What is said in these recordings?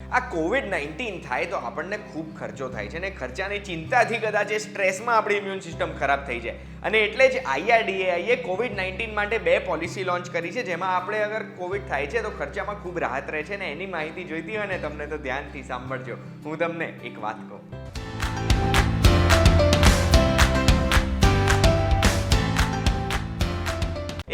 આ કોવિડ-19 થાય તો આપણને ખૂબ ખર્ચો થાય છે ને ખર્ચાની ચિંતાથી કદાચ એ સ્ટ્રેસમાં આપણી ઇમ્યુન સિસ્ટમ ખરાબ થઈ જાય અને એટલે જ IRDAIએ કોવિડ-19 માટે 2 પોલિસી લોન્ચ કરી છે જેમાં આપણે અગર કોવિડ થાય છે તો ખર્ચામાં ખૂબ રાહત રહે છે ને એની માહિતી જોઈતી હોય ને તમને તો ધ્યાનથી સાંભળજો. હું તમને એક વાત કહું.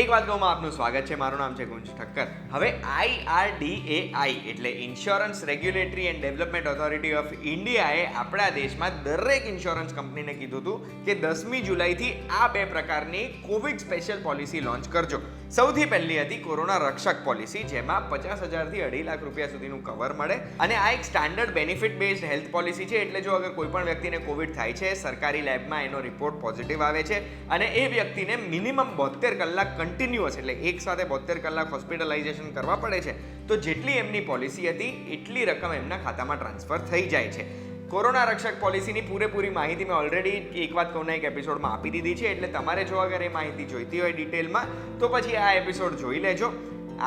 એક વાત કહું, આપનું સ્વાગત છે. મારું નામ છે ગુંજ ઠક્કર. હવે IRDAI એટલે insurance regulatory and development authority of ઇન્ડિયાએ આપણા દેશમાં દરેક ઇન્સ્યોરન્સ કંપનીને કીધું હતું કે 10મી જુલાઈથી આ 2 પ્રકારની કોવિડ સ્પેશિયલ પોલિસી લોન્ચ કરજો. સૌથી પહેલી હતી કોરોના રક્ષક પોલિસી, જેમાં 50,000થી 2.5 લાખ રૂપિયા સુધીનું કવર મળે અને આ એક standard benefit based health policy છે. એટલે જો અગર કોઈ પણ વ્યક્તિને કોવિડ થાય છે, સરકારી લેબમાં એનો રિપોર્ટ પોઝિટિવ આવે છે અને એ વ્યક્તિને મિનિમમ 72 કલાક કન્ટિન્યુઅસ એટલે એક સાથે 72 કલાક હોસ્પિટલાઇઝેશન કરવા પડે છે, તો જેટલી એમની પોલિસી હતી એટલી રકમ એમના ખાતામાં ટ્રાન્સફર થઈ જાય છે. કોરોના રક્ષક પોલિસીની પૂરેપૂરી માહિતી મેં ઓલરેડી એક વાત કહું એક એપિસોડમાં આપી દીધી છે, એટલે તમારે જો અગર એ માહિતી જોઈતી હોય ડિટેલમાં તો પછી આ એપિસોડ જોઈ લેજો.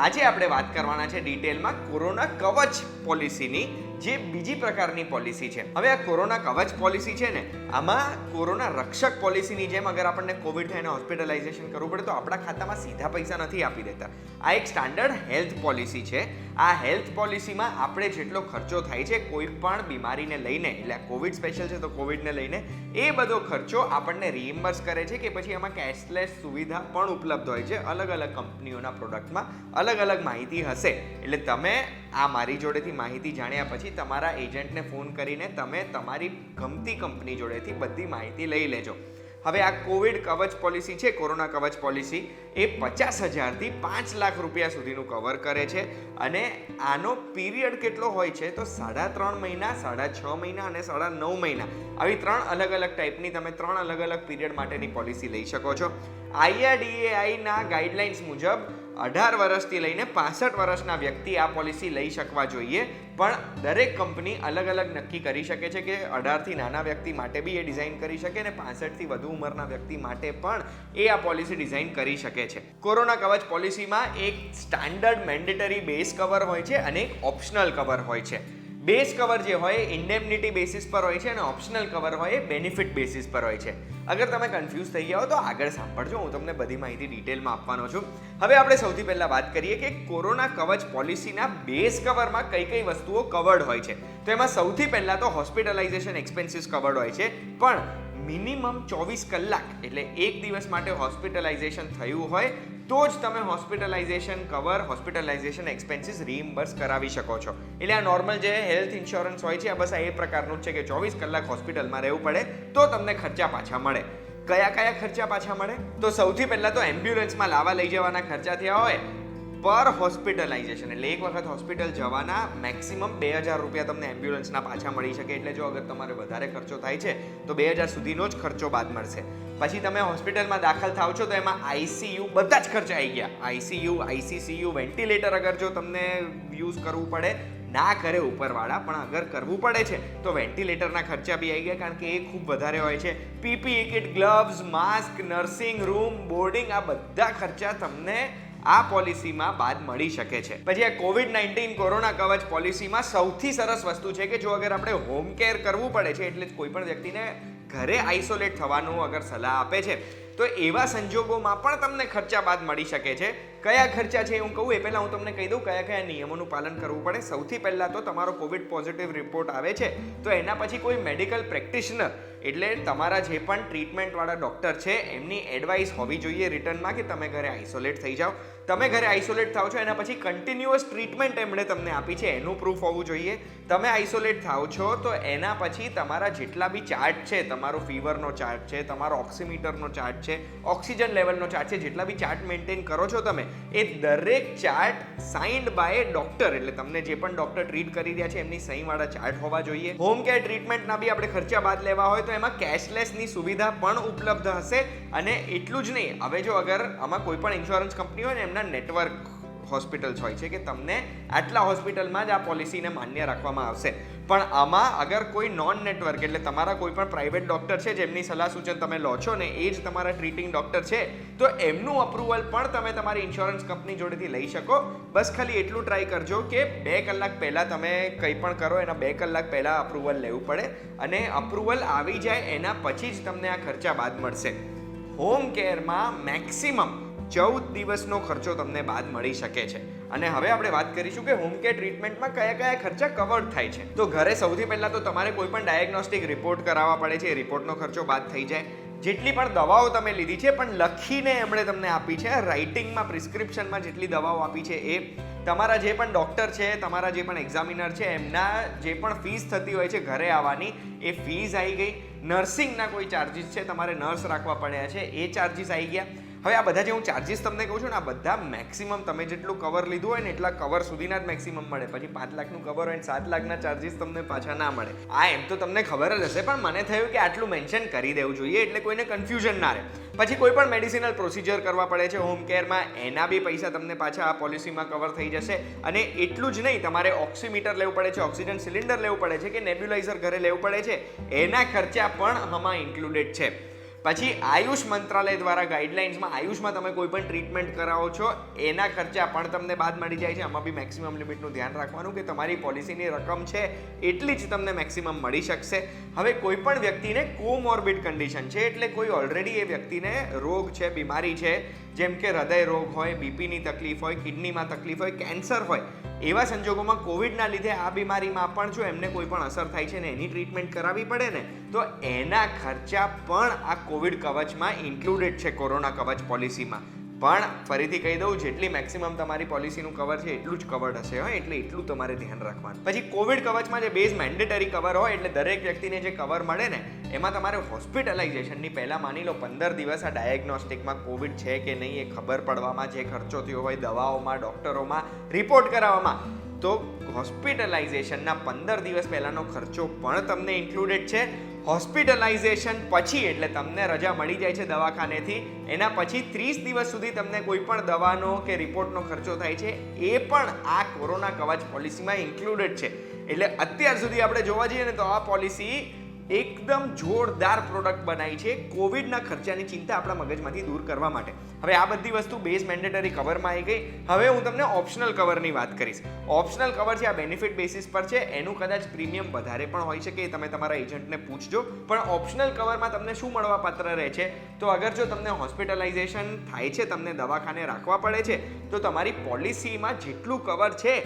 આજે આપણે વાત કરવાના છે ડિટેલમાં કોરોના કવચ પોલિસીની, જે બીજી પ્રકારની પોલિસી છે. હવે આ કોરોના કવચ પોલિસી છે ને, આમાં કોરોના રક્ષક પોલિસીની જેમ અગર આપણને કોવિડ થઈને હોસ્પિટલાઇઝેશન કરવું પડે તો આપણા ખાતામાં સીધા પૈસા નથી આપી દેતા. આ એક સ્ટાન્ડર્ડ હેલ્થ પોલિસી છે. આ હેલ્થ પોલિસીમાં આપણે જેટલો ખર્ચો થાય છે કોઈ પણ બીમારીને લઈને, એટલે આ કોવિડ સ્પેશિયલ છે તો કોવિડને લઈને, એ બધો ખર્ચો આપણને રીઇમ્બર્સ કરે છે કે પછી આમાં કેશલેસ સુવિધા પણ ઉપલબ્ધ હોય છે. અલગ અલગ કંપનીઓના પ્રોડક્ટમાં અલગ અલગ માહિતી હશે. એટલે તમે આ મારી જોડેથી માહિતી જાણ્યા પછી તમારા એજન્ટને ફોન કરીને તમે તમારી ગમતી કંપની જોડેથી બધી માહિતી લઈ લેજો. હવે આ કોવિડ કવચ પોલિસી છે, કોરોના કવચ પોલિસી, એ 50,000થી 5 લાખ રૂપિયા સુધીનું કવર કરે છે અને આનો પીરિયડ કેટલો હોય છે તો 3.5 મહિના, 6.5 મહિના અને 9.5 મહિના, આવી 3 અલગ અલગ ટાઈપની તમે 3 અલગ અલગ પીરિયડ માટેની પોલિસી લઈ શકો છો. IRDAIના ગાઈડલાઇન્સ મુજબ 18 વર્ષથી લઈને 65 વર્ષના વ્યક્તિ આ પોલિસી લઈ શકવા જોઈએ, પણ દરેક કંપની અલગ અલગ નક્કી કરી શકે છે કે 18થી નાના વ્યક્તિ માટે બી એ ડિઝાઇન કરી શકે અને 65થી વધુ ઉંમરના વ્યક્તિ માટે પણ એ આ પોલિસી ડિઝાઇન કરી શકે છે. કોરોના કવચ પોલિસીમાં એક સ્ટાન્ડર્ડ મેન્ડેટરી બેઝ કવર હોય છે અને એક ઓપ્શનલ કવર હોય છે. બેઝ કવર જે હોય ઇન્ડેમનિટી બેસિસ પર હોય છે અને ઓપ્શનલ કવર હોય બેનિફિટ બેસિસ પર હોય છે. અગર તમે કન્ફ્યુઝ થઈ ગયા હો તો આગળ સાંભળજો, હું તમને બધી માહિતી ડિટેલમાં આપવાનો છું. હવે આપણે સૌથી પહેલા વાત કરીએ કે કોરોના કવચ પોલિસીના બેઝ કવરમાં કઈ કઈ વસ્તુઓ કવર્ડ હોય છે. તો એમાં સૌથી પહેલા તો હોસ્પિટલાઇઝેશન એક્સપેન્સીસ કવર્ડ હોય છે, પણ મિનિમમ 24 કલાક એટલે એક દિવસ માટે હોસ્પિટલાઇઝેશન થયું હોય તો જ તમે હોસ્પિટલાઇઝેશન કવર, હોસ્પિટલાઇઝેશન એક્સપેન્સીસ રીઇમ્બર્સ કરાવી શકો છો. એટલે આ નોર્મલ જે હેલ્થ ઇન્સ્યોરન્સ હોય છે, આ બસ આ એ પ્રકારનું જ છે કે 24 કલાક હોસ્પિટલમાં રહેવું પડે તો તમને ખર્ચા પાછા મળે. કયા કયા ખર્ચા પાછા મળે? તો સૌથી પહેલા તો એમ્બ્યુલન્સમાં લાવવા લઈ જવાના ખર્ચા થયા હોય પર હોસ્પિટલાઇઝેશન, એટલે એક વખત હોસ્પિટલ જવાના મેક્સિમમ 2,000 રૂપિયા તમને એમ્બ્યુલન્સના પાછા મળી શકે. એટલે જો અગર તમારે વધારે ખર્ચો થાય છે તો 2,000 સુધીનો જ ખર્ચો બાદ મળશે. પછી તમે હોસ્પિટલમાં દાખલ થાવ છો તો એમાં ICU બધા જ ખર્ચા આવી ગયા. ICU, ICCU, વેન્ટિલેટર અગર જો તમને યુઝ કરવું પડે, ના કરે ઉપરવાળા, પણ અગર કરવું પડે છે તો વેન્ટિલેટરના ખર્ચા બી આવી ગયા, કારણ કે એ ખૂબ વધારે હોય છે. PPE kit, gloves, mask, nursing room, boarding, આ બધા ખર્ચા તમને આ પોલિસીમાં બાદ મળી શકે છે. પછી આ કોવિડ-19 કોરોના કવચ પોલિસીમાં સૌથી સરસ વસ્તુ છે કે જો અગર આપણે હોમ કેર કરવું પડે છે, એટલે કોઈ પણ વ્યક્તિને ઘરે આઇસોલેટ થવાનું અગર સલાહ આપે છે તો એવા સંજોગોમાં પણ તમને ખર્ચા બાદ મળી શકે છે. કયા ખર્ચા છે હું કહું એ પહેલાં હું તમને કહી દઉં કયા કયા નિયમોનું પાલન કરવું પડે. સૌથી પહેલાં તો તમારો કોવિડ પોઝિટિવ રિપોર્ટ આવે છે તો એના પછી કોઈ મેડિકલ પ્રેક્ટિશનર, એટલે તમારા જે પણ ટ્રીટમેન્ટવાળા ડૉક્ટર છે એમની એડવાઇસ હોવી જોઈએ રિટર્નમાં કે તમે ઘરે આઇસોલેટ થઈ જાઓ. તમે ઘરે આઇસોલેટ થાવ છો એના પછી કન્ટિન્યુઅસ ટ્રીટમેન્ટ એમણે તમને આપી છે એનું પ્રૂફ હોવું જોઈએ. તમે આઇસોલેટ થાવ છો તો એના પછી તમારા જેટલા બી ચાર્ટ છે, તમારો ફીવરનો ચાર્ટ છે, તમારો ઓક્સિમીટરનો ચાર્ટ છે, ઓક્સિજન લેવલનો ચાર્ટ છે, જેટલા બી ચાર્ટ મેન્ટેન કરો છો તમે, એ દરેક ચાર્ટ સાઇન્ડ બાય ડોક્ટર, એટલે તમને જે પણ ડોક્ટર ટ્રીટ કરી રહ્યા છે એમની સહીવાળા ચાર્ટ હોવા જોઈએ. હોમ કેર ટ્રીટમેન્ટના બી આપણે ખર્ચા બાદ લેવા હોય તો એમાં કેશલેસની સુવિધા પણ ઉપલબ્ધ હશે. અને એટલું જ નહીં, હવે જો અગર આમાં કોઈ પણ ઇન્સ્યોરન્સ કંપની હોય ને એમના નેટવર્ક હોસ્પિટલ્સ હોય છે કે તમને આટલા હોસ્પિટલમાં જ આ પોલિસીને માન્ય રાખવામાં આવશે. પણ આમાં અગર કોઈ નોન નેટવર્ક એટલે તમારા કોઈ પણ પ્રાઇવેટ ડૉક્ટર છે જેમની સલાહ સૂચન તમે લો છો ને એ જ તમારા ટ્રીટિંગ ડૉક્ટર છે, તો એમનું અપ્રુવલ પણ તમે તમારી ઇન્સ્યોરન્સ કંપની જોડેથી લઈ શકો. બસ ખાલી એટલું ટ્રાય કરજો કે 2 કલાક પહેલાં તમે કંઈ પણ કરો એના 2 કલાક પહેલાં અપ્રુવલ લેવું પડે, અને અપ્રુવલ આવી જાય એના પછી જ તમને આ ખર્ચા બાદ મળશે. હોમ કેરમાં મેક્સિમમ 14 દિવસનો ખર્ચો તમને બાદ મળી શકે છે. અને હવે આપણે વાત કરીશું કે હોમ કેર ટ્રીટમેન્ટમાં કયા કયા ખર્ચા કવર્ડ થાય છે. તો ઘરે સૌથી પહેલાં તો તમારે કોઈ પણ ડાયગ્નોસ્ટિક રિપોર્ટ કરાવવા પડે છે, એ રિપોર્ટનો ખર્ચો બાદ થઈ જાય. જેટલી પણ દવાઓ તમે લીધી છે પણ લખીને એમણે તમને આપી છે, રાઇટિંગમાં પ્રિસ્ક્રિપ્શનમાં જેટલી દવાઓ આપી છે એ, તમારા જે પણ ડૉક્ટર છે, તમારા જે પણ એક્ઝામિનર છે, એમના જે પણ ફીસ થતી હોય છે ઘરે આવવાની, એ ફીસ આવી ગઈ. નર્સિંગના કોઈ ચાર્જિસ છે, તમારે નર્સ રાખવા પડ્યા છે, એ ચાર્જિસ આવી ગયા. હવે આ બધા જે હું ચાર્જિસ તમને કહું છું ને, આ બધા મેક્સિમમ તમે જેટલું કવર લીધું હોય ને એટલા કવર સુધીના જ મેક્સિમમ મળે. પછી 5 લાખનું કવર હોય ને 7 લાખના ચાર્જિસ તમને પાછા ના મળે. આ એમ તો તમને ખબર જ હશે, પણ મને થયું કે આટલું મેન્શન કરી દેવું જોઈએ એટલે કોઈને કન્ફ્યુઝન ના રહે. પછી કોઈ પણ મેડિસિનલ પ્રોસિજર કરવા પડે છે હોમ કેરમાં, એના બી પૈસા તમને પાછા આ પોલિસીમાં કવર થઈ જશે. અને એટલું જ નહીં, તમારે ઓક્સીમીટર લેવું પડે છે, ઓક્સિજન સિલિન્ડર લેવું પડે છે કે નેબ્યુલાઇઝર ઘરે લેવું પડે છે, એના ખર્ચા પણ આમાં ઇન્ક્લુડેડ છે. પછી આયુષ મંત્રાલય દ્વારા ગાઈડલાઇન્સમાં આયુષમાં તમે કોઈ પણ ટ્રીટમેન્ટ કરાવો છો એના ખર્ચા પણ તમને બાદ મળી જાય છે. આમાં બી મેક્સિમમ લિમિટનું ધ્યાન રાખવાનું કે તમારી પોલિસીની રકમ છે એટલી જ તમને મેક્સિમમ મળી શકશે. હવે કોઈ પણ વ્યક્તિને કોમોર્બિડ કન્ડિશન છે, એટલે કોઈ ઓલરેડી એ વ્યક્તિને રોગ છે, બીમારી છે, જેમ કે હૃદય રોગ હોય, બીપીની તકલીફ હોય, કિડનીમાં તકલીફ હોય, કેન્સર હોય, એવા સંજોગોમાં કોવિડના લીધે આ બીમારીમાં પણ જો એમને કોઈ પણ અસર થાય છે ને એની ટ્રીટમેન્ટ કરાવવી પડે ને, તો એના ખર્ચા પણ આ કોવિડ કવચમાં ઇન્ક્લુડેડ છે, કોરોના કવચ પોલિસીમાં. પણ ફરીથી કહી દઉં, જેટલી મેક્સિમમ તમારી પોલિસીનું કવર છે એટલું જ કવર્ડ હશે હોય, એટલે એટલું તમારે ધ્યાન રાખવાનું. પછી કોવિડ કવચમાં જે બેઝ મેન્ડેટરી કવર હોય, એટલે દરેક વ્યક્તિને જે કવર મળે ને, એમાં તમારે હોસ્પિટલાઇઝેશનની પહેલાં માની લો 15 દિવસ આ ડાયગ્નોસ્ટિકમાં કોવિડ છે કે નહીં એ ખબર પડવામાં જે ખર્ચો થયો હોય, દવાઓમાં, ડૉક્ટરોમાં, રિપોર્ટ કરાવવામાં, તો હોસ્પિટલાઇઝેશનના 15 દિવસ પહેલાંનો ખર્ચો પણ તમને ઇન્ક્લુડેડ છે. હોસ્પિટલાઇઝેશન પછી એટલે તમને રજા મળી જાય છે દવાખાનેથી, એના પછી 30 દિવસ સુધી તમને કોઈ પણ દવાનો કે રિપોર્ટનો ખર્ચો થાય છે, એ પણ આ કોરોના કવચ પોલિસીમાં ઇન્ક્લુડેડ છે. એટલે અત્યાર સુધી આપણે જોવા જઈએ ને તો આ પોલિસી એકદમ જોરદાર પ્રોડક્ટ બનાવી છે કોવિડના ખર્ચાની ચિંતા આપણા મગજમાંથી દૂર કરવા માટે. હવે આ બધી વસ્તુ બેઝ મેન્ડેટરી કવરમાં આવી ગઈ. હવે હું તમને ઓપ્શનલ કવરની વાત કરીશ. ઓપ્શનલ કવર છે, આ બેનિફિટ બેસિસ પર છે, એનું કદાચ પ્રીમિયમ વધારે પણ હોઈ શકે, એ તમે તમારા એજન્ટને પૂછજો. પણ ઓપ્શનલ કવરમાં તમને શું મળવા પાત્ર રહે છે, તો અગર જો તમને હોસ્પિટલાઇઝેશન થાય છે, તમને દવાખાને રાખવા પડે છે, તો તમારી પોલિસીમાં જેટલું કવર છે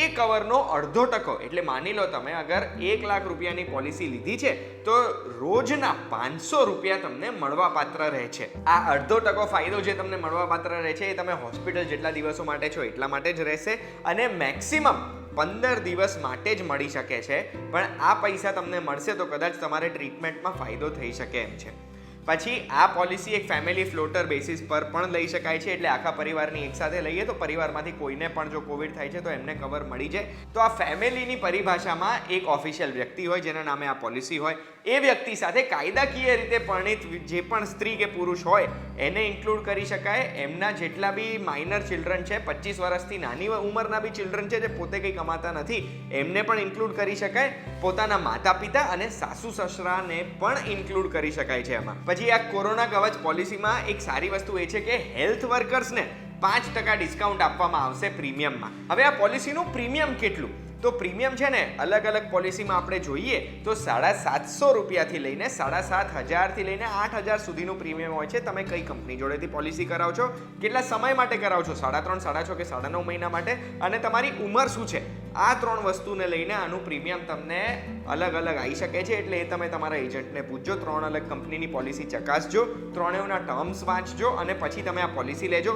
એ કવરનો અડધો ટકો, એટલે માની લો તમે અગર 1 લાખ રૂપિયાની પોલિસી લીધી છે તો રોજના 500 રૂપિયા તમને મળવા પાત્ર રહે છે. આ અડધો ટકો ફાયદો જે તમને મળવા પાત્ર રહે છે એ તમે હોસ્પિટલ જેટલા દિવસો માટે છો એટલા માટે જ રહેશે, અને મેક્સિમમ 15 દિવસ માટે જ મળી શકે છે. પણ આ પૈસા તમને મળશે તો કદાચ તમારે ટ્રીટમેન્ટમાં ફાયદો થઈ શકે એમ છે. પછી આ પોલિસી એક ફેમિલી ફ્લોટર બેસિસ પર પણ લઈ શકાય છે, એટલે આખા પરિવારની એકસાથે લઈએ તો પરિવારમાંથી કોઈને પણ જો કોવિડ થાય છે તો એમને કવર મળી જાય. તો આ ફેમિલીની પરિભાષામાં એક ઓફિશિયલ વ્યક્તિ હોય જેના નામે આ પોલિસી હોય, એ વ્યક્તિ સાથે કાયદાકીય રીતે પરણિત જે પણ સ્ત્રી કે પુરુષ હોય એને ઇન્ક્લુડ કરી શકાય. એમના જેટલા બી માઇનર ચિલ્ડ્રન છે, 25 વર્ષથી નાની ઉંમરના બી ચિલ્ડ્રન છે જે પોતે કંઈ કમાતા નથી, એમને પણ ઇન્ક્લુડ કરી શકાય. પોતાના માતા પિતા અને સાસુ સસરાને પણ ઇન્ક્લુડ કરી શકાય છે એમાં. પછી આ કોરોના કવચ પોલિસીમાં એક સારી વસ્તુ એ છે કે હેલ્થ વર્કર્સને 5% ડિસ્કાઉન્ટ આપવામાં આવશે પ્રીમિયમમાં. હવે આ પોલિસીનું પ્રીમિયમ કેટલું, તો પ્રીમિયમ છે ને અલગ અલગ પોલિસીમાં આપણે જોઈએ તો 750 રૂપિયાથી લઈને 7,500થી લઈને 8,000 સુધીનું પ્રીમિયમ હોય છે. તમે કઈ કંપની જોડેથી પોલિસી કરાવો છો, કેટલા સમય માટે કરાવો છો, 3.5, 6.5 કે 9.5 મહિના માટે, અને તમારી ઉંમર શું છે, આ 3 વસ્તુને લઈને આનું પ્રીમિયમ તમને અલગ અલગ આવી શકે છે. એટલે એ તમે તમારા એજન્ટને પૂછજો, 3 અલગ કંપનીની પોલિસી ચકાસજો, ત્રણેયના ટર્મ્સ વાંચજો અને પછી તમે આ પોલિસી લેજો.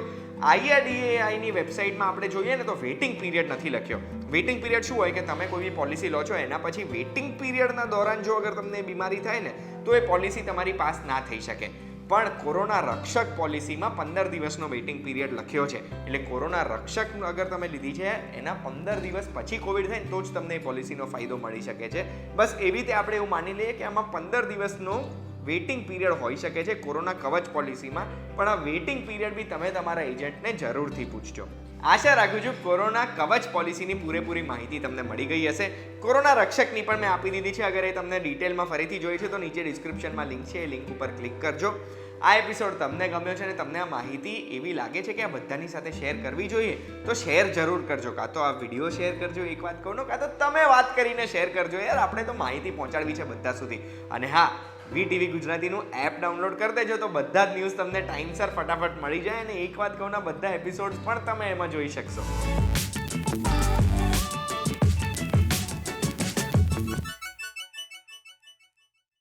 IRDAIની વેબસાઇટમાં આપણે જોઈએ ને તો વેઇટિંગ પીરિયડ નથી લખ્યો. વેઇટિંગ પીરિયડ શું હોય કે તમે કોઈ બી પોલિસી લો છો એના પછી વેઇટિંગ પીરિયડના દોરાન જો અગર તમને બીમારી થાય ને તો એ પોલિસી તમારી પાસ ના થઈ શકે. પણ કોરોના રક્ષક પોલિસીમાં 15 દિવસનો વેઇટિંગ પીરિયડ લખ્યો છે. એટલે કોરોના રક્ષક અગર તમે લીધી છે એના 15 દિવસ પછી કોવિડ થાય તો જ તમને એ પોલિસીનો ફાયદો મળી શકે છે. બસ એવી રીતે આપણે એવું માની લઈએ કે આમાં 15 દિવસનો વેઇટિંગ પીરિયડ હોઈ શકે છે કોરોના કવચ પોલિસીમાં. પણ આ વેઇટિંગ પીરિયડ બી તમે તમારા એજન્ટને જરૂરથી પૂછજો. આશા રાખું છું કોરોના કવચ પોલિસીની પૂરેપૂરી માહિતી તમને મળી ગઈ હશે. કોરોના રક્ષકની પણ મેં આપી દીધી છે. અગર એ તમને ડિટેલમાં ફરીથી જોઈ છે તો નીચે ડિસ્ક્રિપ્શનમાં લિંક છે, એ લિંક ઉપર ક્લિક કરજો. આ એપિસોડ તમને ગમ્યો છે અને તમને આ માહિતી એવી લાગે છે કે આ બધાની સાથે શેર કરવી જોઈએ તો શેર જરૂર કરજો. કાં તો આ વિડીયો શેર કરજો, એક વાત કહું, કાં તો તમે વાત કરીને શેર કરજો. યાર, આપણે તો માહિતી પહોંચાડવી છે બધા સુધી. અને હા, VTV ગુજરાતીનું એપ ડાઉનલોડ કરી દેજો તો બધા જ ન્યૂઝ તમને ટાઈમસર ફટાફટ મળી જાય. અને એક વાત કહું, બધા એપિસોડ્સ પણ તમે એમાં જોઈ શકશો.